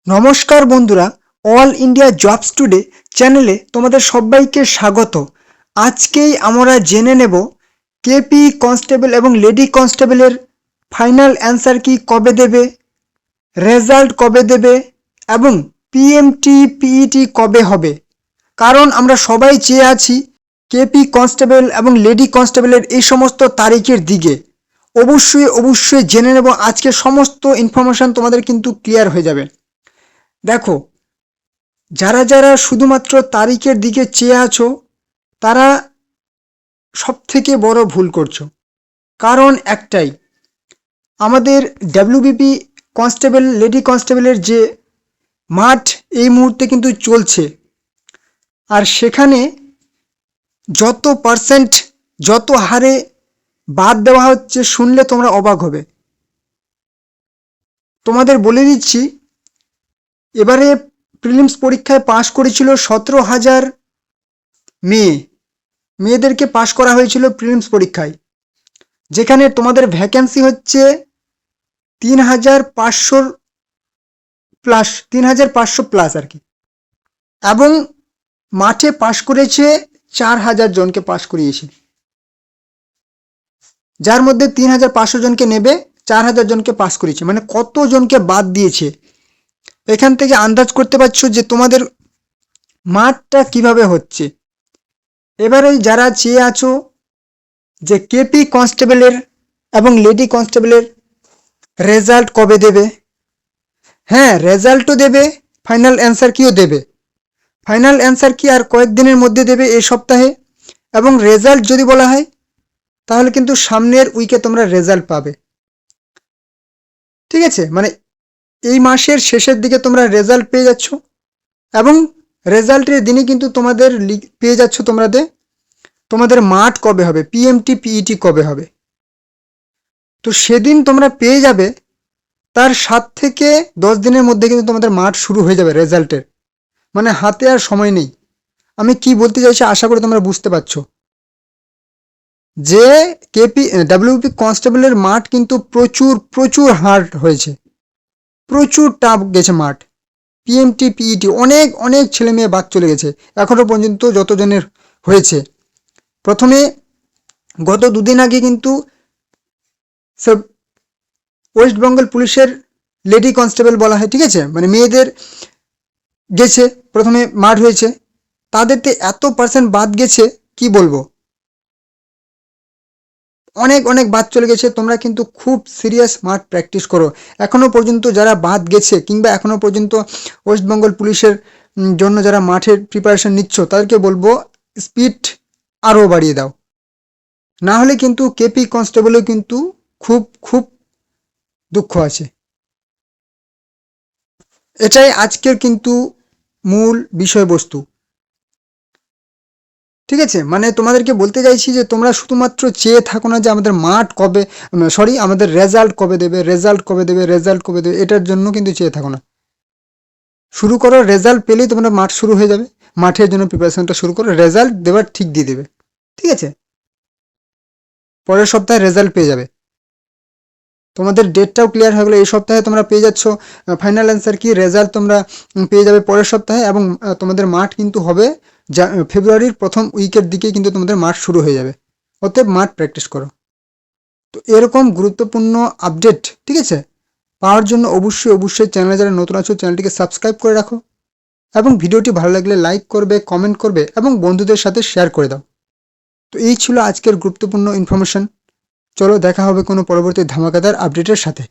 নমস্কার বন্ধুরা, all India jobs today চ্যানেলে তোমাদের সবাইকে স্বাগত। আজকেই আমরা জেনে নেব কেপি কনস্টেবল এবং লেডি কনস্টেবলের ফাইনাল অ্যান্সার কি কবে দেবে, রেজাল্ট কবে দেবে এবং পিএমটি পিইটি কবে হবে। কারণ আমরা সবাই চেয়ে আছি কেপি কনস্টেবল এবং লেডি কনস্টেবলের এই সমস্ত তারিখের দিকে। অবশ্যই জেনে নেব, আজকে সমস্ত ইনফরমেশন তোমাদের কিন্তু ক্লিয়ার হয়ে যাবে। দেখো, যারা শুধুমাত্র তারিখের দিকে চেয়ে আছো তারা সবথেকে বড় ভুল করছো। কারণ একটাই, আমাদের ডাব্লিউবিপি কনস্টেবল লেডি কনস্টেবলের যে মাঠ এই মুহূর্তে কিন্তু চলছে, আর সেখানে যত পার্সেন্ট যত হারে বাদ দেওয়া হচ্ছে শুনলে তোমরা অবাক হবে। তোমাদের বলে দিচ্ছি, এবারে প্রিলিমস পরীক্ষায় পাশ করেছিল 17,000 মেয়েদেরকে পাশ করা হয়েছিল প্রিলিমস পরীক্ষায়, যেখানে তোমাদের ভ্যাকেন্সি হচ্ছে 3,500 প্লাস, 3,500 প্লাস আর কি। এবং মাঠে পাশ করেছে 4,000 জনকে পাশ করিয়েছে, যার মধ্যে 3,500 জনকে নেবে, 4,000 জনকে পাশ করিয়েছে। মানে কত জনকে বাদ দিয়েছে। এখান থেকে আন্দাজ করতে পারছো যে তোমাদের মাঠটা কিভাবে হচ্ছে। এবারে যারা চেয়ে আছো যে কেপি কনস্টেবলের এবং লেডি কনস্টেবলের রেজাল্ট কবে দেবে, হ্যাঁ রেজাল্টও দেবে, ফাইনাল অ্যান্সার কিও দেবে। ফাইনাল অ্যান্সার কি আর কয়েকদিনের মধ্যে দেবে, এই সপ্তাহে। এবং রেজাল্ট যদি বলা হয় তাহলে কিন্তু সামনের উইকে তোমরা রেজাল্ট পাবে। ঠিক আছে, মানে এই মাসের শেষের দিকে তোমরা রেজাল্ট পেয়ে যাচ্ছ, এবং রেজাল্টের দিনই কিন্তু তোমাদের পেয়ে যাচ্ছ তোমাদের মাঠ কবে হবে, পিএমটি পিইটি কবে হবে। তো সেদিন তোমরা পেয়ে যাবে, তার 7 থেকে 10 দিনের মধ্যে কিন্তু তোমাদের মাঠ শুরু হয়ে যাবে রেজাল্টের। মানে হাতে আর সময় নেই। আমি কি বলতে চাইছি আশা করি তোমরা বুঝতে পারছো যে ডাব্লিউপি কনস্টেবলের মাঠ কিন্তু প্রচুর হার্ড হয়েছে, প্রচুর টাফ গেছে মাঠ। পিএমটি পিইটি অনেক ছেলে মেয়ে বাদ চলে গেছে এখনো পর্যন্ত যতজনের হয়েছে। প্রথমে গত দুদিন আগে কিন্তু সব ওয়েস্ট বেঙ্গল পুলিশের লেডি কনস্টেবল বলা হয়, ঠিক আছে, মানে মেয়েদের গেছে, প্রথমে মাঠ হয়েছে, তাদেরতে এত পার্সেন্ট বাদ গেছে কি বলবো, অনেক বাদ চলে গেছে। তোমরা কিন্তু খুব সিরিয়াস মাঠ প্র্যাকটিস করো। এখনো পর্যন্ত যারা বাদ গেছে কিংবা এখনো পর্যন্ত ওয়েস্ট বেঙ্গল পুলিশের জন্য যারা মাঠের প্রিপারেশন নিচ্ছ, তাদেরকে বলবো স্পিড আরও বাড়িয়ে দাও, না হলে কিন্তু কেপি কনস্টেবলেও কিন্তু খুব দুঃখ আছে। এটাই আজকের কিন্তু মূল বিষয়বস্তু। ঠিক আছে, মানে তোমাদেরকে বলতে চাইছি যে তোমরা শুধুমাত্র চেয়ে থাকো না যে আমাদের মাঠ কবে, আমাদের রেজাল্ট কবে দেবে, এটার জন্য কিন্তু চেয়ে থাকো না। শুরু করো, রেজাল্ট পেলেই তোমরা মাঠ শুরু হয়ে যাবে, মাঠের জন্য প্রিপারেশনটা শুরু করো, রেজাল্ট দেবার ঠিক দিয়ে দেবে। ঠিক আছে, পরের সপ্তাহে রেজাল্ট পেয়ে যাবে। তোমাদের ডেটটাও ক্লিয়ার হয়ে গেলো, এই সপ্তাহে তোমরা পেয়ে যাচ্ছ ফাইনাল অ্যান্সার কি, রেজাল্ট তোমরা পেয়ে যাবে পরের সপ্তাহে। এবং তোমাদের মাঠ কিন্তু হবে ফেব্রুয়ারির প্রথম উইকের দিকে কিন্তু তোমাদের মাঠ শুরু হয়ে যাবে। অতএব মাঠ প্র্যাকটিস করো। তো এরকম গুরুত্বপূর্ণ আপডেট, ঠিক আছে, পাওয়ার জন্য অবশ্যই চ্যানেলে যারা নতুন আছো চ্যানেলটিকে সাবস্ক্রাইব করে রাখো, এবং ভিডিওটি ভালো লাগলে লাইক করবে, কমেন্ট করবে এবং বন্ধুদের সাথে শেয়ার করে দাও। তো এই ছিল আজকের গুরুত্বপূর্ণ ইনফরমেশন। চলো দেখা হবে কোনো পরবর্তী ধামাকাদার আপডেটের সাথে।